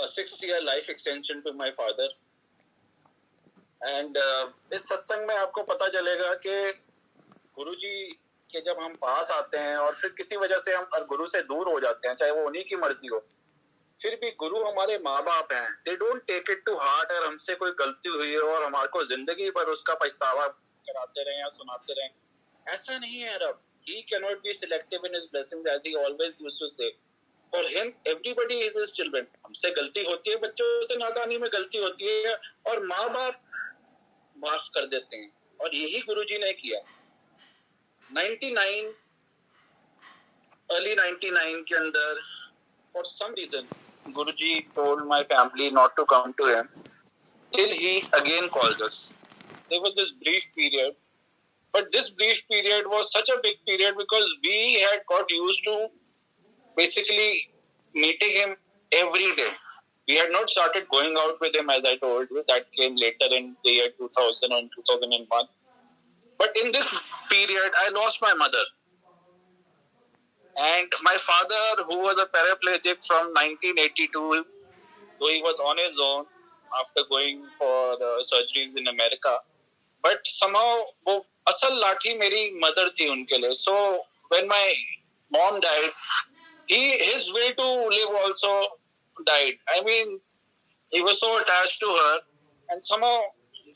a 6-year life extension to my father. And इस सत्संग में आपको पता चलेगा कि गुरुजी के जब हम पास आते हैं और फिर किसी वजह से हम गुरु से दूर हो जाते हैं, चाहे वो उन्हीं की मर्जी हो, फिर भी गुरु हमारे माँ बाप हैं. They don't take it to heart. और हमसे कोई गलती हुई है और हमारे को जिंदगी भर उसका पछतावा कराते रहे या सुनाते रहे, ऐसा नहीं है. रब, he cannot be selective in his blessings, as he always used to say. For him, everybody is his children. हमसे गलती होती है, बच्चों से नादानी में गलती होती है और माँ बाप माफ कर देते हैं. और यही गुरुजी ने किया. 99 early 99 के अंदर, for some reason, Guruji told my family not to come to him till he again calls us. There was this brief period, but this brief period was such a big period because we had got used to basically meeting him every day. We had not started going out with him, as I told you. That came later in the year 2000 and 2001. But in this period, I lost my mother. And my father, who was a paraplegic from 1982, though he was on his own after going for the surgeries in America, but somehow वो असल लाठी मेरी mother थी उनके लिए. So when my mom died, his will to live also died. I mean, he was so attached to her, and somehow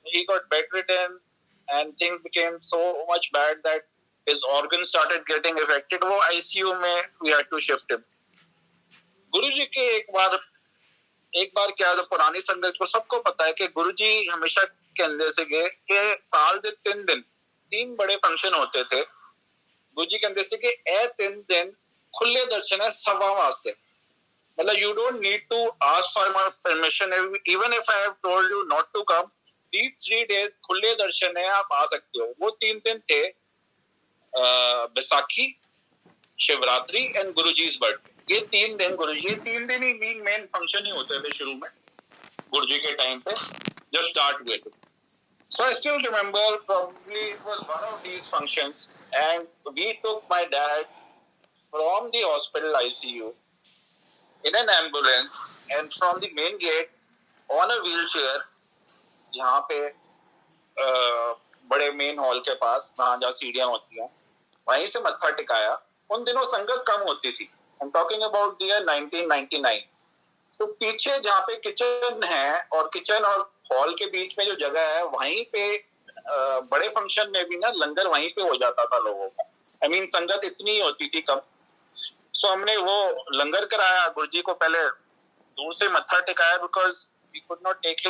he got bedridden, and things became so much bad that his organs started getting affected. वो ICU में we had to shift him. गुरुजी के एक बार क्या था, पुरानी संगत को सबको पता है कि गुरुजी हमेशा कहते से कि साल दे 3 दिन 3 बड़े फंक्शन होते थे. गुरुजी कहते से कि 3 दिन खुले दर्शन है सवा वास्ते. मतलब you don't need to ask for my permission. Even if I have told you not to come, these 3 days खुले दर्शन है, आप आ सकते हो. वो 3 दिन थे बैसाखी, शिवरात्रि एंड गुरुजी's बर्थडे. ये 3 दिन गुरुजी, ये 3 दिन ही मेन फंक्शन ही होते थे शुरू में गुरुजी के टाइम पे जब स्टार्ट हुए थे. So I still remember, probably it was one of these functions, and we took my dad from the hospital ICU in an ambulance and from the main gate on a wheelchair, जहाँ पे बड़े main hall के पास वहाँ जहाँ सीढ़ियाँ होती हैं, वहीं से मत्था टिकाया. उन दिनों संगत कम होती थी. I'm talking about the year 1999. तो पीछे जहाँ पे किचन है और किचन और हॉल के बीच में जो जगह है, वहीं पे बड़े फंक्शन में भी ना लंगर वहीं पे हो जाता था लोगों का. I mean, संगत इतनी होती थी कम. So हमने वो लंगर कराया. गुरुजी को पहले दूर से मत्था टिकाया because we could not take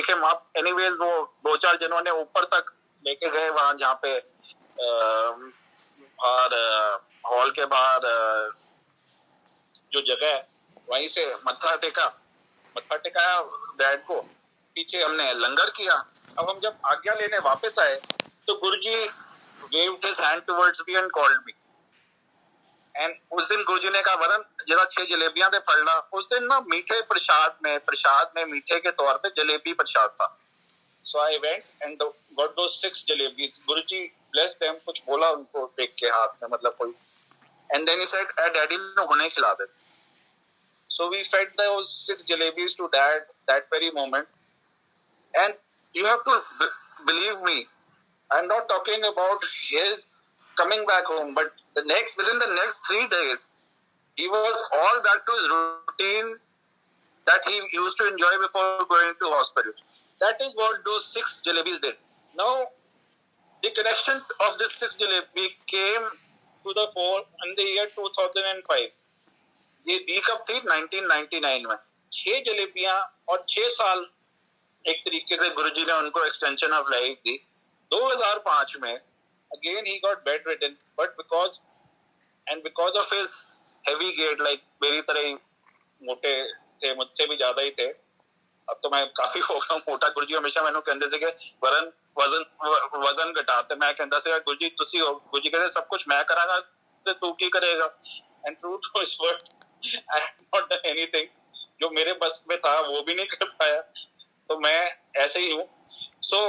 him up. Anyways, वो 2-4 जनों ने ऊपर तक लेके गए वहाँ जहाँ पे और हॉल के बाहर जो जगह है वहीं से मत्था टिकाया डैड को. पीछे हमने लंगर किया. अब हम जब आज्ञा लेने वापस आए तो गुरुजी waved his hand towards me and called me. And उस दिन गुरुजी ने कहा, वरन जरा 6 जलेबियां दे फड़ना. उस दिन ना मीठे प्रसाद में मीठे के तौर पे जलेबी प्रसाद था. So I went and got those 6 jalebis. Guruji blessed them. कुछ बोला उनको देख के हाथ में, मतलब कोई. And then he said, daddy ने उन्हें खिला दे. So we fed those 6 jalebis to dad that very moment. And you have to believe me, I'm not talking about his coming back home, but within the next 3 days, he was all back to his routine that he used to enjoy before going to hospital. That is what those 6 jalebis did. Now, the connection of this 6 jalebi came to the fore in the year 2005. ये दी कब थी? 1999 में. 6 जलेबियां और 6 साल एक तरीके से गुरुजी ने उनको एक्सटेंशन ऑफ लाइफ दी. 2005 में again he got bedridden, but because of his heavy gait, like मेरी तरह ही मोटे थे, मुझसे भी ज्यादा ही थे. अब तो मैं काफी हो गया मोटा. गुरुजी हमेशा मैंने कहते थे कि वजन घटाते. मैं कहता से गुरुजी तुसी हो. गुरुजी कहते सब कुछ मैं करांगा तो तू की करेगा. And true to his word, I have not done anything. जो मेरे बस में था वो भी नहीं कर पाया. तो मैं ऐसे ही हूँ. So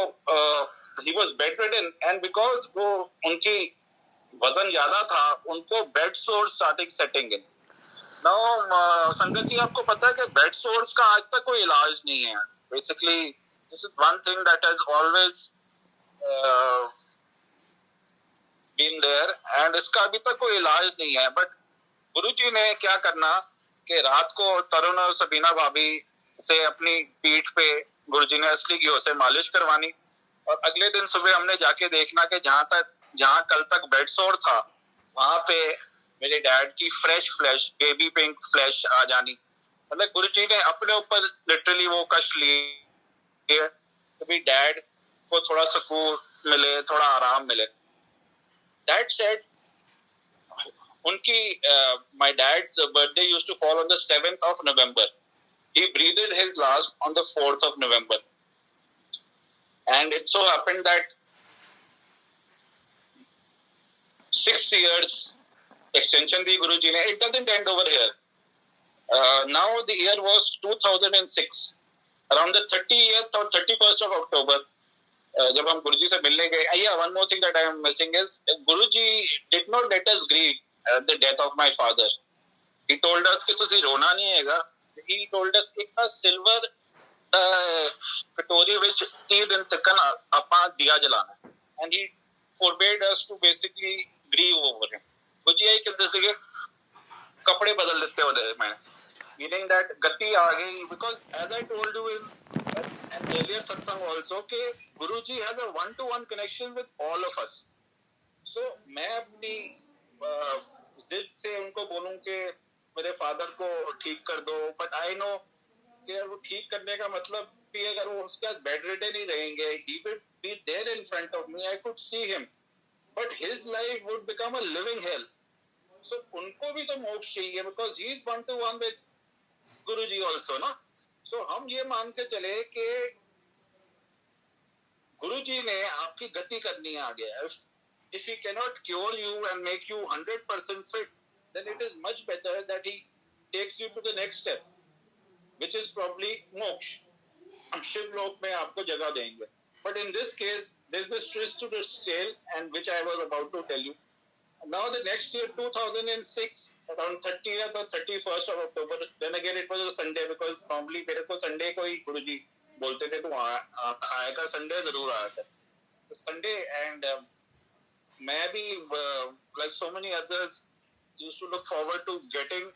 he was bedridden, and because वो उनकी वजन ज्यादा था, उनको bed sores started setting in. Now संगत जी, आपको पता है कि बेड सोर्स का आज तक कोई इलाज नहीं है. Basically this is one thing that has always been there, and इसका अभी तक कोई इलाज नहीं है. बट गुरुजी ने क्या करना कि रात को तरुण और सबीना भाभी से अपनी पीठ पे गुरुजी ने असली घी से मालिश करवानी, और अगले दिन सुबह हमने जाके देखना कि जहां कल तक बेड सोर था वहां पे मेरे डैड की fresh flash, baby pink flash आ जानी. मतलब गुरुजी ने अपने ऊपर लिटरली वो कष्ट लिए तो भी डैड को थोड़ा सुकून मिले, थोड़ा आराम मिले. डैड सेड उनकी my dad's birthday used to fall on the 7th of November. He breathed his last on the 4th of November. And it so happened that 6 years extension the Guruji ne. It doesn't end over here. Now the year was 2006. Around the 30th or 31st of October, जब हम गुरुजी से मिलने गए. Yeah, one more thing that I am missing is Guruji did not let us grieve at the death of my father. He told us कि तुसी रोना नहीं हैगा. He told us एक ना silver कटोरी विच 30 दिन तक अपना दिया जलाना, and he forbade us to basically grieve over him. गुरुजी यही कहते थे कि कपड़े बदल देते होते मैं, meaning that गति आ गई, because as I told you in an earlier satsang also कि Guruji has a one-to-one connection with all of us. So मैं अपनी जिद से उनको बोलूं कि मेरे फादर को ठीक कर दो, बट आई नो कि वो ठीक करने का मतलब भी अगर वो उसके पास बेड रिडन ही रहेंगे, he would be there in front of me, I could see him, but his life would become a living hell. So उनको भी तो मोक्ष चाहिए, because he is one to one with Guruji also, ना. So हम ये मान के चले कि गुरुजी ने आपकी गति करनी है आगे. If he cannot cure you and make you 100% fit, then it is much better that he takes you to the next step, which is probably moksha. हम शिव लोक में आपको जगह देंगे. But in this case, there is a twist to this tale, and which I was about to tell you. Now the next year, 2006, around 30th or 31st of October, then again it was a Sunday, because normally मेरे को Sunday को ही गुरुजी बोलते थे तो आएगा, Sunday जरूर आया था. Sunday, and मैं भी like so many others used to look forward to getting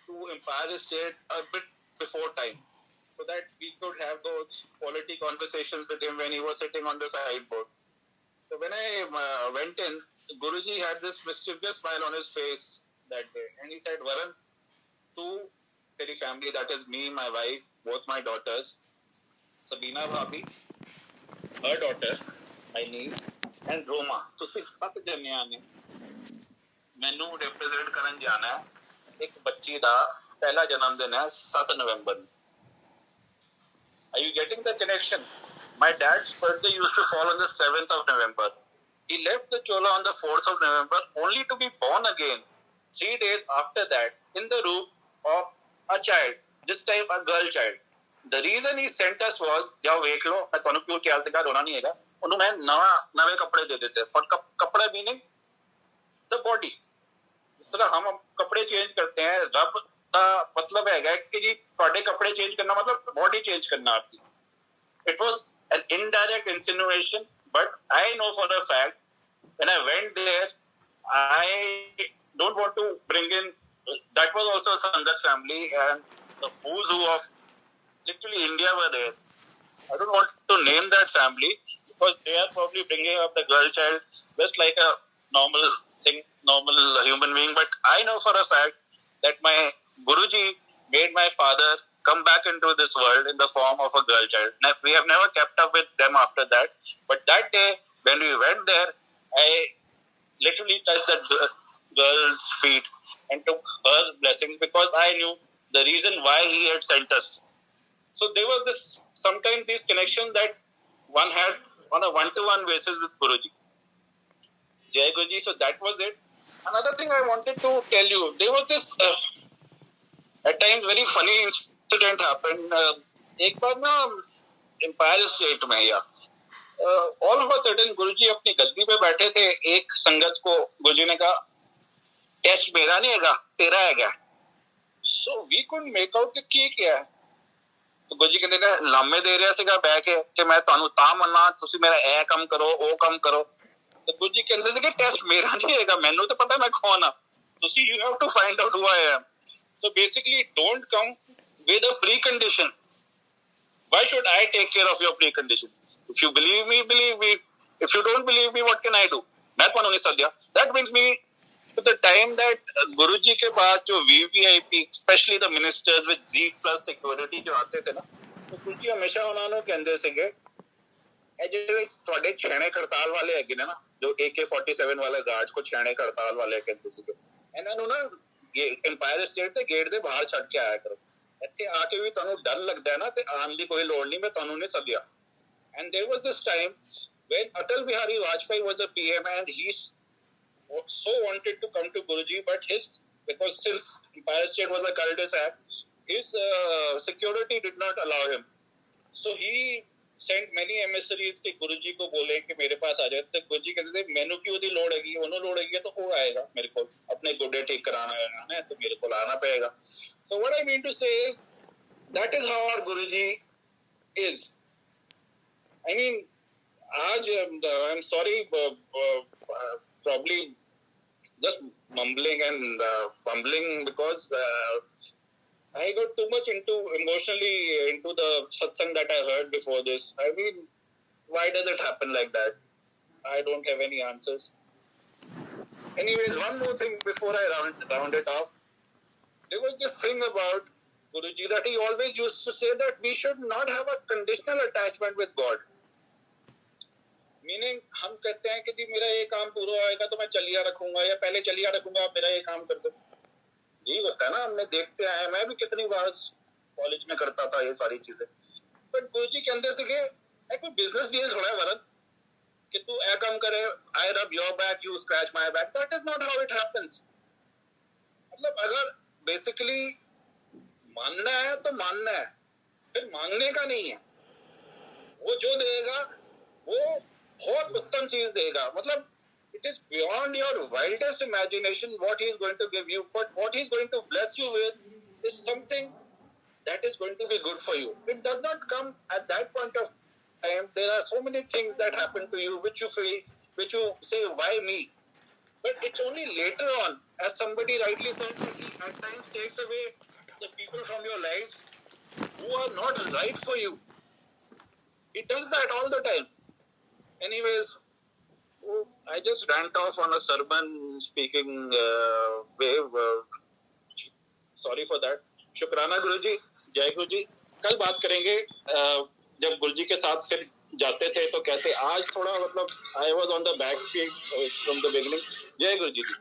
to Empire State a bit before time, so that we could have those quality conversations with him when he was sitting on the sideboard. So when I went in, Guruji had this mischievous smile on his face that day, and he said, Varun, to teri family, that is me, my wife, both my daughters, Sabina Bhabhi, her daughter, my niece, and Roma, ਤੁਸੀਂ 7 ਜਣਿਆਂ ਨੇ ਮੈਨੂੰ represent ਕਰਨ ਜਾਣਾ ਹੈ. ਇੱਕ ਬੱਚੀ ਦਾ ਪਹਿਲਾ ਜਨਮ ਦਿਨ ਹੈ 7 ਨਵੰਬਰ ਨੂੰ. Are you getting the connection? My dad's birthday used to fall on the 7th of November. He left the Chola on the 4th of November, only to be born again 3 days after that in the room of a child, this time a girl child. The reason he sent us was, जाओ देख लो, मैं ਤੁਹਾਨੂੰ ਕਿਉਂ ਕਿਹਾ ਸੀਗਾ ਰੋਣਾ ਨਹੀਂ ਹੈਗਾ. ਉਹਨੂੰ ਮੈਂ ਨਵੇਂ ਕੱਪੜੇ ਦੇ ਦਿੱਤੇ. For ਕੱਪੜਾ meaning the body. जिस तरह हम कपड़े चेंज करते हैं, रब का मतलब है कि जी ਤੁਹਾਡੇ ਕੱਪੜੇ चेंज करना मतलब बॉडी चेंज करना आपकी. It was an indirect insinuation, but I know for a fact when I went there, I don't want to bring in, that was also a Sangat family, and the who's who of literally India were there. I don't want to name that family because they are probably bringing up the girl child just like a normal thing, normal human being. But I know for a fact that my Guruji made my father come back into this world in the form of a girl child. We have never kept up with them after that. But that day, when we went there, I literally touched that girl's feet and took her blessings because I knew the reason why he had sent us. So there was this, sometimes these connections that one had on a one-to-one basis with Guruji. Jai Guruji, so that was it. Another thing I wanted to tell you, there was this, at times very funny incident happened. एक बार ना Empire State में या all of a sudden गुरुजी अपनी गद्दी पे बैठे थे. एक संगत को गुरुजी ने कहा, टेस्ट मेरा नहीं हैगा, तेरा हैगा. So we couldn't make out ਕਿ ਕੀ ਹੈ। तो गुरु जी कहते ने लामे दे रहा ਸੀਗਾ ਬਹਿ ਕੇ ਕਿ ਮੈਂ ਤੁਹਾਨੂੰ ਤਾਂ ਮੰਨਾਂ ਤੁਸੀਂ ਮੇਰਾ ਇਹ ਕੰਮ ਕਰੋ ਉਹ ਕੰਮ ਕਰੋ। तो गुरु जी कहते ਸੀ ਕਿ ਟੈਸਟ ਮੇਰਾ ਨਹੀਂ ਹੈਗਾ, ਮੈਨੂੰ ਤਾਂ ਪਤਾ ਮੈਂ ਕੌਣ ਆ, ਤੁਸੀਂ you have to find out who I am. So basically don't come with a precondition. Why should I take care of your precondition? If you believe me, believe me. If you don't believe me, what can I do? मैं ਤੁਹਾਨੂੰ नहीं सद्या. That brings me to the time that गुरु जी के पास जो VVIP, especially the ministers with G plus security जो आते थे ना, तो गुरु जी हमेशा ਉਹਨਾਂ ਨੂੰ ਕਹਿੰਦੇ ਸੀਗੇ ਇਹ ਜਿਹੜੇ ਤੁਹਾਡੇ ਛੇਣੇ ਕਰਤਾਲ ਵਾਲੇ ਹੈਗੇ ਨੇ ਨਾ, ਜੋ AK-47 ਵਾਲੇ ਗਾਰਡਸ ਕੋ ਛੇਣੇ ਕਰਤਾਲ ਵਾਲੇ ਕਹਿੰਦੇ ਸੀਗੇ, ਇਹਨਾਂ ਨੂੰ ਨਾ ਇੰਪਾਇਰ ਸਟੇਟ ਦੇ ਗੇਟ ਦੇ ਬਾਹਰ ਛੱਡ ਕੇ ਆਇਆ ਕਰੋ। ਇੱਥੇ ਆ ਕੇ ਵੀ ਤੁਹਾਨੂੰ ਡਰ ਲੱਗਦਾ ਹੈ ਨਾ ਤੇ ਆਉਣ ਦੀ ਕੋਈ ਲੋੜ ਨਹੀਂ, ਮੈਂ ਤੁਹਾਨੂੰ ਨਹੀਂ ਸੱਦਿਆ। And there was this time when Atal Bihari Vajpayee was a PM and he so wanted to come to Guruji, but because since Empire State was a cul-de-sac, his security did not allow him. So he sent many emissaries कि गुरुजी को बोले कि मेरे पास आ जाए। तो गुरुजी कहते थे मैनू क्यों दी लोड़ हैगी, उन्होंने लोड़ हैगी तो वो आएगा मेरे को, अपने गोडे ठीक कराना है तो मेरे को आना पड़ेगा। So what I mean to say is that is how our Guruji is. I mean, आज I'm sorry, probably just mumbling and bumbling because I got too much emotionally into the satsang that I heard before this. I mean, why does it happen like that? I don't have any answers. Anyways, one more thing before I round it off. There was this thing about Guruji that he always used to say that we should not have a conditional attachment with God. Meaning, हम कहते हैं कि जी मेरा ये काम पूरा होएगा तो मैं चलिया रखूंगा या पहले चलिया रखूंगा आप मेरा ये काम कर दो। यही होता है ना, हमने देखते आए, मैं भी कितनी बार कॉलेज में करता था ये सारी चीजें। बट गुरुजी के अंदर से कि कोई बिजनेस डील थोड़ा है वरद कि तू ऐ काम करे, I rub your back you scratch my back, that is not how it happens. मतलब अगर बेसिकली मानना है तो मानना है, फिर मांगने का नहीं है। वो जो देगा वो बहुत उत्तम चीज देगा। मतलब it is beyond your wildest imagination what he is going to give you, but what he is going to bless you with is something that is going to be good for you. It does not come at that point of time. There are so many things that happen to you which you feel, which you say, why me? But it's only later on, as somebody rightly said, that he at times takes away the people from your lives who are not right for you. He does that all the time. Anyways, I just rant off on a sermon speaking wave. Sorry for that. शुक्राना गुरुजी, जय गुरुजी। कल बात करेंगे जब गुरुजी के साथ फिर जाते थे तो कैसे। आज थोड़ा मतलब I was on the back seat from the beginning. जय गुरुजी जी।